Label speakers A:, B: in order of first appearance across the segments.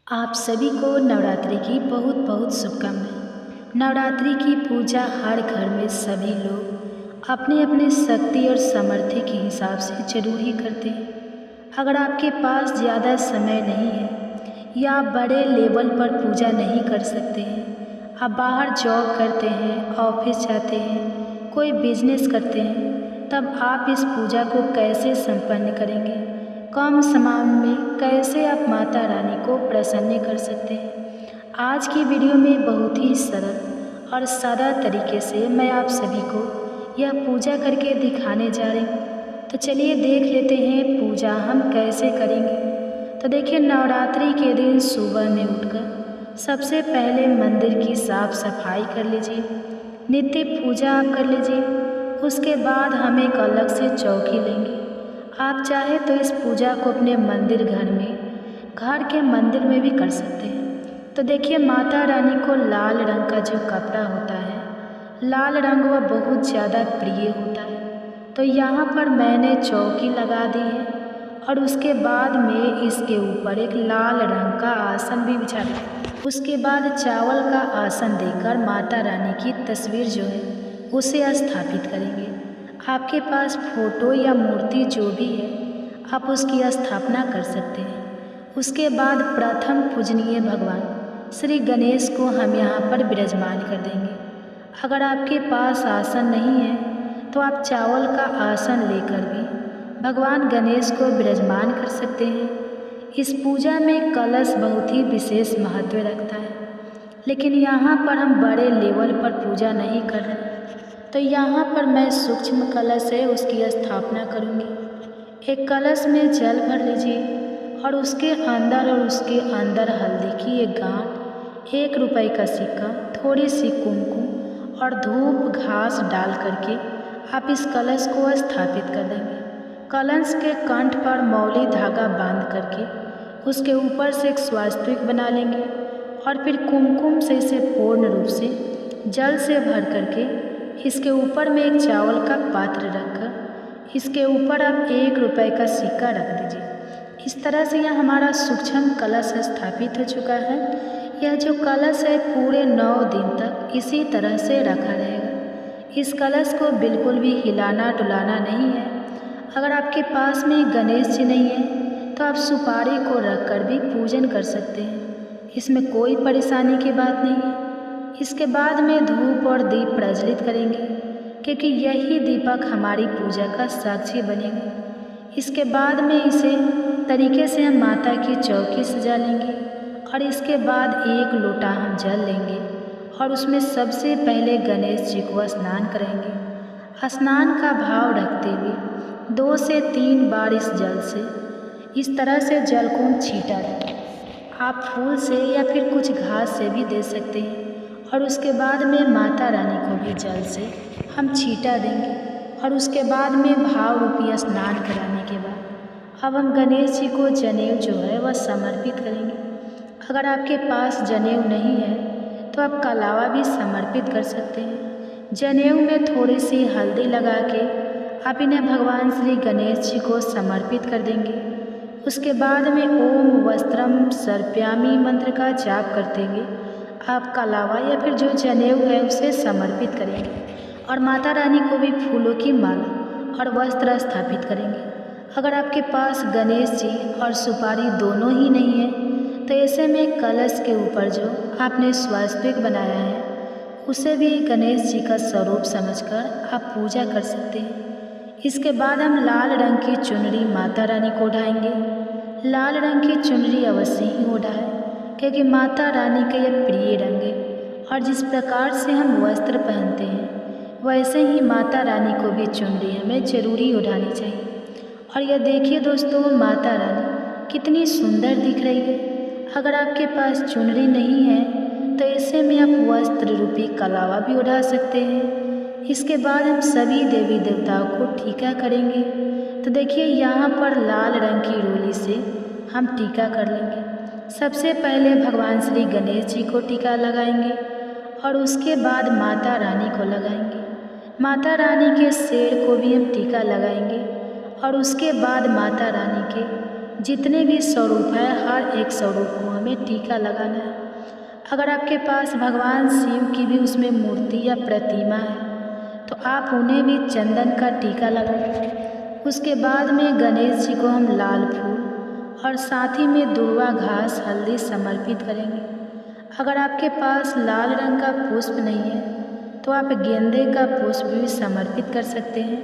A: आप सभी को नवरात्रि की बहुत बहुत शुभकामनाएं। नवरात्रि की पूजा हर घर में सभी लोग अपने अपने शक्ति और सामर्थ्य के हिसाब से जरूर ही करते हैं। अगर आपके पास ज़्यादा समय नहीं है या आप बड़े लेवल पर पूजा नहीं कर सकते हैं, आप बाहर जॉब करते हैं, ऑफिस जाते हैं, कोई बिजनेस करते हैं, तब आप इस पूजा को कैसे संपन्न करेंगे? कम समय में कैसे आप माता रानी को प्रसन्न कर सकते हैं? आज की वीडियो में बहुत ही सरल और सादा तरीके से मैं आप सभी को यह पूजा करके दिखाने जा रही हूँ। तो चलिए देख लेते हैं पूजा हम कैसे करेंगे। तो देखिए, नवरात्रि के दिन सुबह में उठकर सबसे पहले मंदिर की साफ सफाई कर लीजिए, नित्य पूजा आप कर लीजिए। उसके बाद हम एक अलग से चौकी लेंगे। आप चाहे तो इस पूजा को अपने मंदिर घर के मंदिर में भी कर सकते हैं। तो देखिए, माता रानी को लाल रंग का जो कपड़ा होता है, लाल रंग वह बहुत ज़्यादा प्रिय होता है। तो यहाँ पर मैंने चौकी लगा दी है और उसके बाद में इसके ऊपर एक लाल रंग का आसन भी बिछा दिया। उसके बाद चावल का आसन देकर माता रानी की तस्वीर जो है उसे स्थापित करेंगे। आपके पास फोटो या मूर्ति जो भी है, आप उसकी स्थापना कर सकते हैं। उसके बाद प्रथम पूजनीय भगवान श्री गणेश को हम यहाँ पर विराजमान कर देंगे। अगर आपके पास आसन नहीं है तो आप चावल का आसन लेकर भी भगवान गणेश को विराजमान कर सकते हैं। इस पूजा में कलश बहुत ही विशेष महत्व रखता है, लेकिन यहाँ पर हम बड़े लेवल पर पूजा नहीं कर रहे। तो यहाँ पर मैं सूक्ष्म कलश है उसकी स्थापना करूँगी। एक कलश में जल भर लीजिए और उसके अंदर हल्दी की एक गांठ, 1 रुपये का सिक्का, थोड़ी सी कुमकुम और धूप घास डाल करके आप इस कलश को स्थापित कर देंगे। कलश के कंठ पर मौली धागा बांध करके उसके ऊपर से एक स्वास्तिक बना लेंगे और फिर कुमकुम से इसे पूर्ण रूप से जल से भर करके इसके ऊपर में एक चावल का पात्र रखकर इसके ऊपर आप 1 रुपये का सिक्का रख दीजिए। इस तरह से यह हमारा सूक्ष्म कलश स्थापित हो चुका है। यह जो कलश है पूरे 9 दिन तक इसी तरह से रखा रहेगा। इस कलश को बिल्कुल भी हिलाना डुलाना नहीं है। अगर आपके पास में गणेश जी नहीं है तो आप सुपारी को रख कर भी पूजन कर सकते हैं, इसमें कोई परेशानी की बात नहीं है। इसके बाद में धूप और दीप प्रज्वलित करेंगे, क्योंकि यही दीपक हमारी पूजा का साक्षी बनेगा। इसके बाद में इसे तरीके से हम माता की चौकी सजा लेंगे और इसके बाद 1 लोटा हम जल लेंगे और उसमें सबसे पहले गणेश जी को स्नान करेंगे। स्नान का भाव रखते हुए 2 से 3 बार इस जल से इस तरह से जल को छींटा जाए। आप फूल से या फिर कुछ घास से भी दे सकते हैं और उसके बाद में माता रानी को भी जल से हम छींटा देंगे। और उसके बाद में भाव रूपी स्नान कराने के बाद अब हम गणेश जी को जनेऊ जो है वह समर्पित करेंगे। अगर आपके पास जनेऊ नहीं है तो आप कलावा भी समर्पित कर सकते हैं। जनेऊ में थोड़ी सी हल्दी लगा के आप इन्हें भगवान श्री गणेश जी को समर्पित कर देंगे। उसके बाद में ओम वस्त्रम सर्प्यामी मंत्र का जाप करते हुए आप कलावा या फिर जो जनेऊ है उसे समर्पित करेंगे और माता रानी को भी फूलों की माला और वस्त्र स्थापित करेंगे। अगर आपके पास गणेश जी और सुपारी दोनों ही नहीं है तो ऐसे में कलश के ऊपर जो आपने स्वास्तिक बनाया है उसे भी गणेश जी का स्वरूप समझकर आप पूजा कर सकते हैं। इसके बाद हम लाल रंग की चुनरी माता रानी को ओढ़ाएंगे। लाल रंग की चुनरी अवश्य ही ओढ़ाएं, क्योंकि माता रानी का यह प्रिय रंग है और जिस प्रकार से हम वस्त्र पहनते हैं वैसे ही माता रानी को भी चुनरी हमें जरूरी उठानी चाहिए। और यह देखिए दोस्तों, माता रानी कितनी सुंदर दिख रही है। अगर आपके पास चुनरी नहीं है तो ऐसे में आप वस्त्र रूपी कलावा भी उठा सकते हैं। इसके बाद हम सभी देवी देवताओं को टीका करेंगे। तो देखिए, यहाँ पर लाल रंग की रोली से हम टीका कर लेंगे। सबसे पहले भगवान श्री गणेश जी को टीका लगाएंगे और उसके बाद माता रानी को लगाएंगे। माता रानी के शेर को भी हम टीका लगाएंगे और उसके बाद माता रानी के जितने भी स्वरूप है हर एक स्वरूप को हमें टीका लगाना है। अगर आपके पास भगवान शिव की भी उसमें मूर्ति या प्रतिमा है तो आप उन्हें भी चंदन का टीका लगाएं। उसके बाद में गणेश जी को हम लाल फूल और साथ ही में दुर्वा घास हल्दी समर्पित करेंगे। अगर आपके पास लाल रंग का पुष्प नहीं है तो आप गेंदे का पुष्प भी समर्पित कर सकते हैं।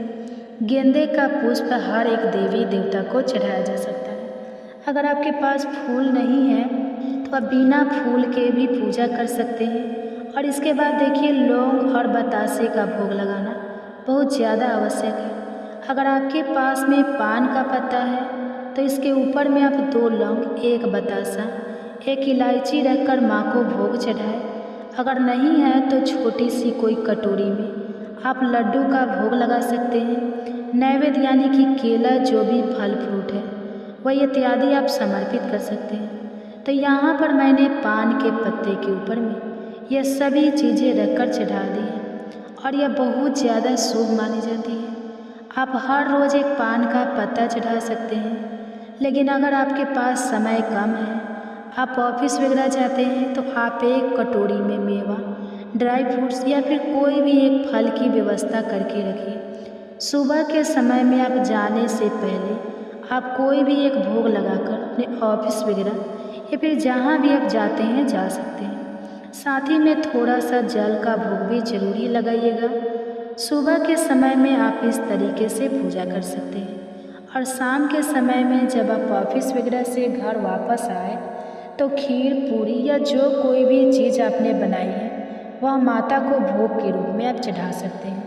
A: गेंदे का पुष्प हर एक देवी देवता को चढ़ाया जा सकता है। अगर आपके पास फूल नहीं है तो आप बिना फूल के भी पूजा कर सकते हैं। और इसके बाद देखिए लौंग और बतासे का भोग लगाना बहुत ज़्यादा आवश्यक है। अगर आपके पास में पान का पत्ता है तो इसके ऊपर में आप 2 लौंग, 1 बतासा, 1 इलायची रखकर माँ को भोग चढ़ाएं। अगर नहीं है तो छोटी सी कोई कटोरी में आप लड्डू का भोग लगा सकते हैं। नैवेद्य यानी कि केला, जो भी फल फ्रूट है वह इत्यादि आप समर्पित कर सकते हैं। तो यहाँ पर मैंने पान के पत्ते के ऊपर में यह सभी चीज़ें रखकर चढ़ा दी हैं और यह बहुत ज़्यादा शुभ मानी जाती है। आप हर रोज़ एक पान का पत्ता चढ़ा सकते हैं। लेकिन अगर आपके पास समय कम है, आप ऑफिस वगैरह जाते हैं, तो आप एक कटोरी में मेवा, ड्राई फ्रूट्स या फिर कोई भी एक फल की व्यवस्था करके रखिए। सुबह के समय में आप जाने से पहले आप कोई भी एक भोग लगाकर अपने ऑफिस वगैरह या फिर जहाँ भी आप जाते हैं जा सकते हैं। साथ ही में थोड़ा सा जल का भोग भी जरूरी लगाइएगा। सुबह के समय में आप इस तरीके से पूजा कर सकते हैं। और शाम के समय में जब आप ऑफिस वगैरह से घर वापस आए तो खीर, पूरी या जो कोई भी चीज़ आपने बनाई है वह माता को भोग के रूप में आप चढ़ा सकते हैं।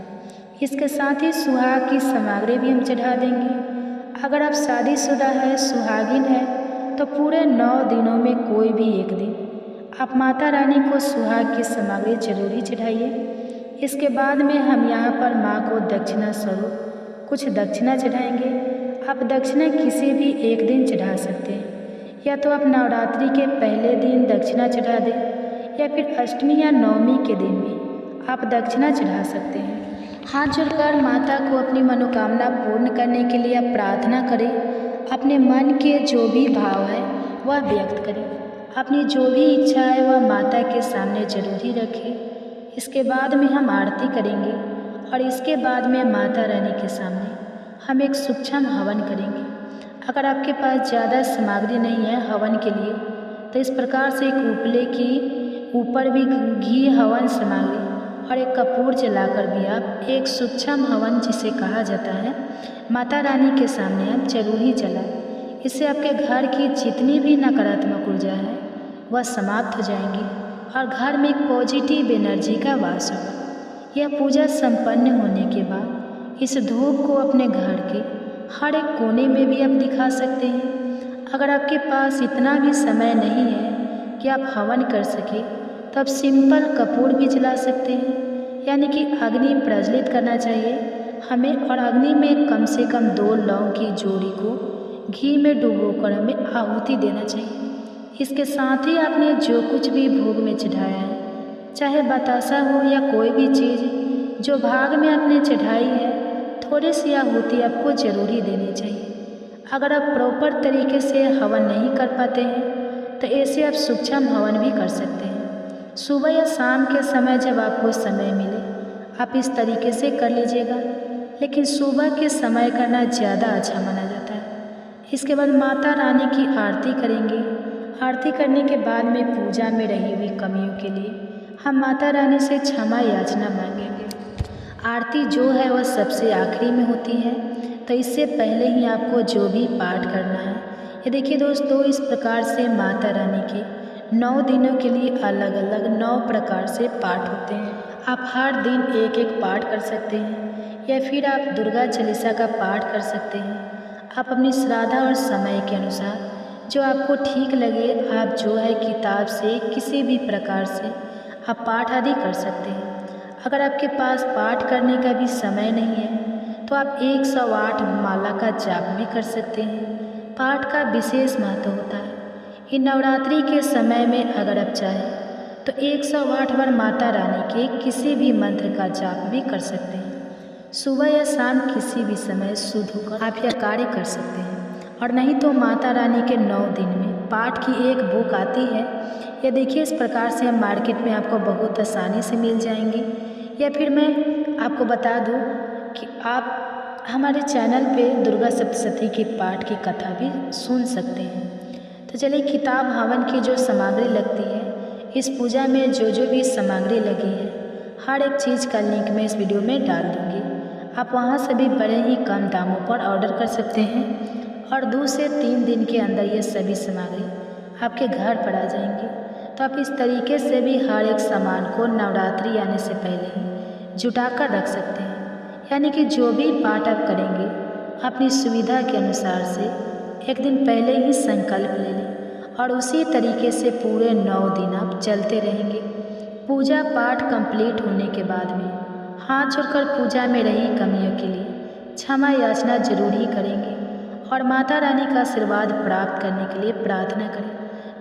A: इसके साथ ही सुहाग की सामग्री भी हम चढ़ा देंगे। अगर आप शादीशुदा है, सुहागिन है, तो पूरे 9 दिनों में कोई भी एक दिन आप माता रानी को सुहाग की सामग्री जरूरी चढ़ाइए। इसके बाद में हम यहाँ पर माँ को दक्षिणा स्वरूप कुछ दक्षिणा चढ़ाएंगे। आप दक्षिणा किसी भी एक दिन चढ़ा सकते हैं, या तो आप नवरात्रि के पहले दिन दक्षिणा चढ़ा दें या फिर अष्टमी या नवमी के दिन भी आप दक्षिणा चढ़ा सकते हैं। हाथ जोड़कर माता को अपनी मनोकामना पूर्ण करने के लिए आप प्रार्थना करें। अपने मन के जो भी भाव है वह व्यक्त करें। अपनी जो भी इच्छा है वह माता के सामने जरूरी रखें। इसके बाद में हम आरती करेंगे और इसके बाद में माता रानी के सामने हम एक सूक्ष्म हवन करेंगे। अगर आपके पास ज़्यादा सामग्री नहीं है हवन के लिए तो इस प्रकार से एक उपले की ऊपर भी घी हवन सामग्री और एक कपूर जलाकर भी आप एक सूक्ष्म हवन जिसे कहा जाता है माता रानी के सामने आप जरूर ही जलाएं। इससे आपके घर की जितनी भी नकारात्मक ऊर्जा है वह समाप्त हो जाएंगी और घर में एक पॉजिटिव एनर्जी का वास होगा। यह पूजा संपन्न होने के बाद इस धूप को अपने घर के हर एक कोने में भी आप दिखा सकते हैं। अगर आपके पास इतना भी समय नहीं है कि आप हवन कर सके तो आप सिंपल कपूर भी जला सकते हैं, यानी कि अग्नि प्रज्वलित करना चाहिए हमें। और अग्नि में कम से कम 2 लौंग की जोड़ी को घी में डुबोकर हमें आहुति देना चाहिए। इसके साथ ही आपने जो कुछ भी भोग में चढ़ाया है, चाहे बतासा हो या कोई भी चीज़ जो भाग में आपने चढ़ाई है, थोड़ी सी आहुति आपको जरूरी देनी चाहिए। अगर आप प्रॉपर तरीके से हवन नहीं कर पाते हैं तो ऐसे आप सूक्ष्म हवन भी कर सकते हैं। सुबह या शाम के समय जब आपको समय मिले आप इस तरीके से कर लीजिएगा, लेकिन सुबह के समय करना ज़्यादा अच्छा माना जाता है। इसके बाद माता रानी की आरती करेंगे। आरती करने के बाद में पूजा में रही हुई कमियों के लिए हम माता रानी से क्षमा याचना मांगेंगे। आरती जो है वह सबसे आखिरी में होती है, तो इससे पहले ही आपको जो भी पाठ करना है। ये देखिए दोस्तों, इस प्रकार से माता रानी के 9 दिनों के लिए अलग अलग 9 प्रकार से पाठ होते हैं। आप हर दिन एक एक पाठ कर सकते हैं या फिर आप दुर्गा चालीसा का पाठ कर सकते हैं। आप अपनी श्रद्धा और समय के अनुसार जो आपको ठीक लगे आप जो है किताब से किसी भी प्रकार से आप पाठ आदि कर सकते हैं। अगर आपके पास पाठ करने का भी समय नहीं है तो आप 108 माला का जाप भी कर सकते हैं। पाठ का विशेष महत्व होता है। इन नवरात्रि के समय में अगर आप चाहें तो 108 बार माता रानी के किसी भी मंत्र का जाप भी कर सकते हैं। सुबह या शाम किसी भी समय शुद्ध होकर आप यह कार्य कर सकते हैं और नहीं तो माता रानी के 9 दिन में पाठ की एक बुक आती है। ये देखिए, इस प्रकार से हम मार्केट में आपको बहुत आसानी से मिल जाएंगी। या फिर मैं आपको बता दूं कि आप हमारे चैनल पे दुर्गा सप्तशती के पाठ की कथा भी सुन सकते हैं। तो चलिए, किताब हवन की जो सामग्री लगती है, इस पूजा में जो जो भी सामग्री लगी है, हर एक चीज़ का लिंक मैं इस वीडियो में डाल दूँगी। आप वहाँ से भी बड़े ही कम दामों पर ऑर्डर कर सकते हैं और 2 से 3 दिन के अंदर ये सभी सामग्री आपके घर पर आ जाएंगी। तो आप इस तरीके से भी हर एक सामान को नवरात्रि आने से पहले ही जुटा कर रख सकते हैं। यानी कि जो भी पाठ आप करेंगे, अपनी सुविधा के अनुसार से एक दिन पहले ही संकल्प ले लें और उसी तरीके से पूरे 9 दिन आप चलते रहेंगे। पूजा पाठ कंप्लीट होने के बाद में हाथ जोड़कर पूजा में रही कमियों के लिए क्षमा याचना जरूर ही करेंगे और माता रानी का आशीर्वाद प्राप्त करने के लिए प्रार्थना करें।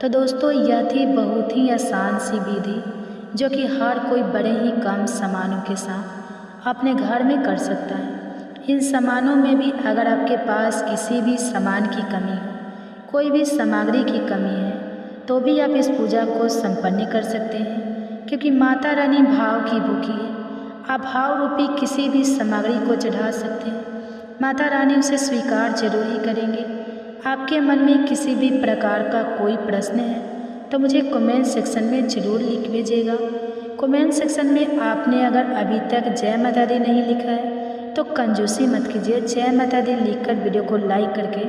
A: तो दोस्तों, यह थी बहुत ही आसान सी विधि जो कि हर कोई बड़े ही कम सामानों के साथ अपने घर में कर सकता है। इन सामानों में भी अगर आपके पास किसी भी सामान की कमी हो, कोई भी सामग्री की कमी है, तो भी आप इस पूजा को संपन्न कर सकते हैं, क्योंकि माता रानी भाव की भूखी है। आप भाव रूपी किसी भी सामग्री को चढ़ा सकते हैं, माता रानी उसे स्वीकार जरूर ही करेंगे। आपके मन में किसी भी प्रकार का कोई प्रश्न है तो मुझे कमेंट सेक्शन में ज़रूर लिख भेजिएगा। कमेंट सेक्शन में आपने अगर अभी तक जय माता दी नहीं लिखा है तो कंजूसी मत कीजिए, जय माता दी लिखकर वीडियो को लाइक करके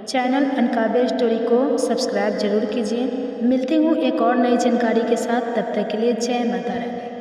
A: चैनल अनकाव्य स्टोरी को सब्सक्राइब जरूर कीजिए। मिलती हूँ एक और नई जानकारी के साथ, तब तक के लिए जय माता रानी।